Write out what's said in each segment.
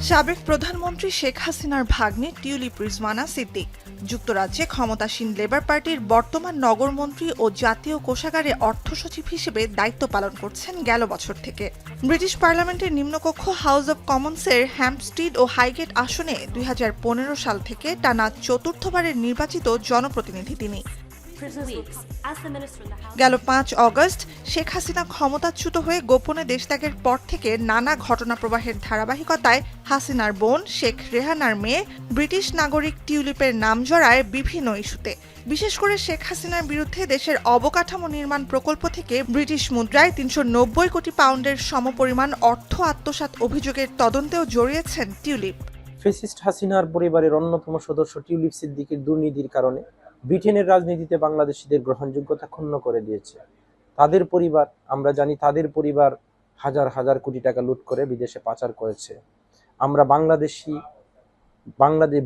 সাবেক প্রধানমন্ত্রী শেখ হাসিনার ভাগ্নে টিউলিপ রিজওয়ানা সিদ্দিক যুক্তরাজ্যে ক্ষমতাসীন লেবার পার্টির বর্তমান নগরমন্ত্রী ও জাতীয় কোষাগারে অর্থ সচিব হিসেবে দায়িত্ব পালন করছেন গেল বছর থেকে। ব্রিটিশ পার্লামেন্টের নিম্নকক্ষ house of কমন্সের Hampstead O Highgate আসনে ২০১৫ সাল থেকে টানা চতুর্থবারের নির্বাচিত জনপ্রতিনিধি তিনি। গেল ৫ অগস্ট শেখ হাসিনা ক্ষমতাচ্যুত হয়ে গোপনে দেশত্যাগের পর থেকে নানা ঘটনা প্রবাহের ধারাবাহিকতায় হাসিনার বোন শেখ রেহানার মেয়ে ব্রিটিশ নাগরিক টিউলিপের নাম জড়ায় বিভিন্ন ইস্যুতে। বিশেষ করে শেখ হাসিনার বিরুদ্ধে দেশের অবকাঠামো নির্মাণ প্রকল্প থেকে ব্রিটিশ মুদ্রায় ৩৯০ কোটি পাউন্ডের সমপরিমাণ অর্থ আত্মসাৎ অভিযোগের তদন্তেও জড়িয়েছেন টিউলিপ। ফ্যাসিস্ট হাসিনার পরিবারের অন্যতম সদস্য টিউলিপ সিদ্দিকের দুর্নীতির কারণে ব্রিটেনের রাজনীতিতে বাংলাদেশিদের গ্রহণযোগ্যতা ক্ষুণ্ণ করে দিয়েছে। তাদের পরিবার, আমরা জানি তাদের পরিবার হাজার হাজার কোটি টাকা লুট করে বিদেশে পাচার করেছে। আমরা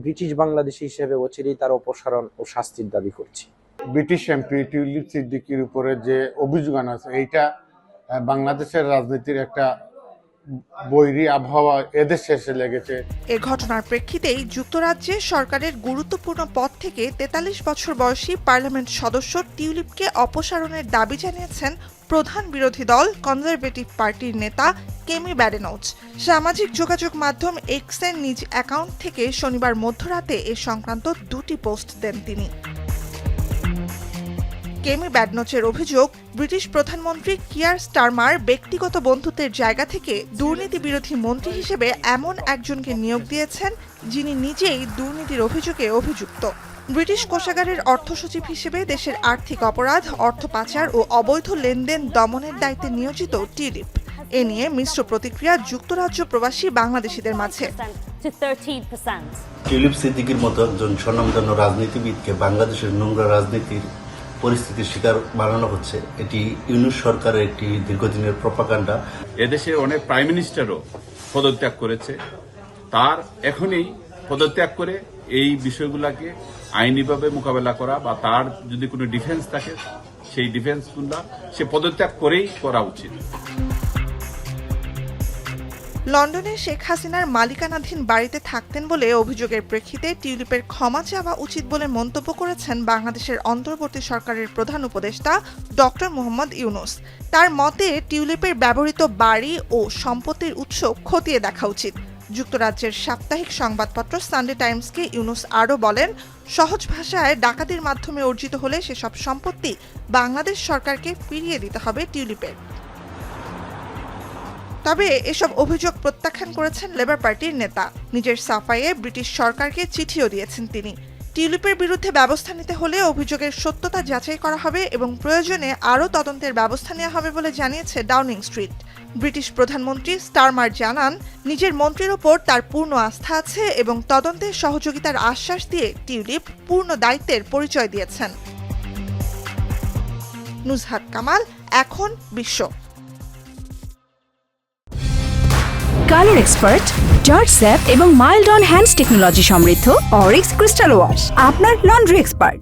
ব্রিটিশ বাংলাদেশি হিসেবে অচিরেই তার অপসারণ ও শাস্তির দাবি করছি। ব্রিটিশ এমপি টিউলিপ সিদ্দিকির উপরে যে অভিযোগ আছে, এইটা বাংলাদেশের রাজনীতির একটা বৈরী আবহাওয়া এদেশে এসে লেগেছে। এ ঘটনার প্রেক্ষিতেই যুক্তরাজ্যে সরকারের গুরুত্বপূর্ণ পদ থেকে ৪৩ বছর বয়সী পার্লামেন্ট সদস্য টিউলিপকে অপসারণের দাবি জানিয়েছেন প্রধান বিরোধী দল কনজারভেটিভ পার্টির নেতা কেমি ব্যাডেনউচ। সামাজিক যোগাযোগ মাধ্যম এক্সের নিজ অ্যাকাউন্ট থেকে শনিবার মধ্যরাতে এ সংক্রান্ত দুটি পোস্ট দেন তিনি। কেমি ব্যাডনোচের অভিযোগ, ব্রিটিশ প্রধানমন্ত্রী কিয়ার স্টারমার ব্যক্তিগত বন্ধুত্বের জায়গা থেকে দুর্নীতি বিরোধী মন্ত্রী হিসেবে এমন একজনকে নিয়োগ দিয়েছেন যিনি নিজেই দুর্নীতির অভিযোগে অভিযুক্ত। ব্রিটিশ কোষাগারের অর্থ সচিব হিসেবে দেশের আর্থিক অপরাধ, অর্থ পাচার ও অবৈধ লেনদেন দমনের দায়িত্বে নিয়োজিত টিউলিপ। এ নিয়ে মিশ্র প্রতিক্রিয়া যুক্তরাজ্য প্রবাসী বাংলাদেশিদের মাঝে। টিউলিপ সিদ্দিকির মতো একজন স্বনামধন্য রাজনীতিবিদকে বাংলাদেশের নোংরা রাজনীতির পরিস্থিতির শিকার বানানো হচ্ছে। এটি ইউনূস সরকারের একটি দীর্ঘদিনের প্রপাগান্ডা। এদেশে অনেক প্রাইম মিনিস্টারও পদত্যাগ করেছে। তার এখনই পদত্যাগ করে এই বিষয়গুলোকে আইনিভাবে মোকাবেলা করা বা তার যদি কোনো ডিফেন্স থাকে সেই ডিফেন্সগুলো সে পদত্যাগ করেই করা উচিত। লন্ডনে শেখ হাসিনার মালিকানাধীন বাড়িতে থাকতেন বলে অভিযোগের প্রেক্ষিতে টিউলিপের ক্ষমা চাওয়া উচিত বলে মন্তব্য করেছেন বাংলাদেশের অন্তর্বর্তী সরকারের প্রধান উপদেষ্টা ডক্টর মোহাম্মদ ইউনূস। তার মতে টিউলিপের ব্যবহৃত বাড়ি ও সম্পত্তির উৎস খতিয়ে দেখা উচিত। যুক্তরাজ্যের সাপ্তাহিক সংবাদপত্র সানডে টাইমসকে ইউনূস আরও বলেন, সহজ ভাষায় ডাকাতির মাধ্যমে অর্জিত হলে সেসব সম্পত্তি বাংলাদেশ সরকারকে ফিরিয়ে দিতে হবে টিউলিপের। তবে এসব অভিযোগ প্রত্যাখ্যান করেছেন লেবার পার্টির নেতা। নিজের সাফাইয়ে ব্রিটিশ সরকারকে চিঠিও দিয়েছেন তিনি। টিউলিপের বিরুদ্ধে ব্যবস্থা নিতে হলে অভিযোগের সত্যতা যাচাই করা হবে এবং প্রয়োজনে আরও তদন্তের ব্যবস্থা নেওয়া হবে বলে জানিয়েছে ডাউনিং স্ট্রিট। ব্রিটিশ প্রধানমন্ত্রী স্টারমার জানান, নিজের মন্ত্রীর ওপর তার পূর্ণ আস্থা আছে এবং তদন্তের সহযোগিতার আশ্বাস দিয়ে টিউলিপ পূর্ণ দায়িত্বের পরিচয় দিয়েছেন। নুজহাত কামাল, এখন বিশ্ব। কালার এক্সপার্ট, জর্জ স্যাপ এবং মাইল্ড অন হ্যান্ডস টেকনোলজি সমৃদ্ধ অরিক্স ক্রিস্টাল ওয়াশ আপনার লন্ড্রি এক্সপার্ট।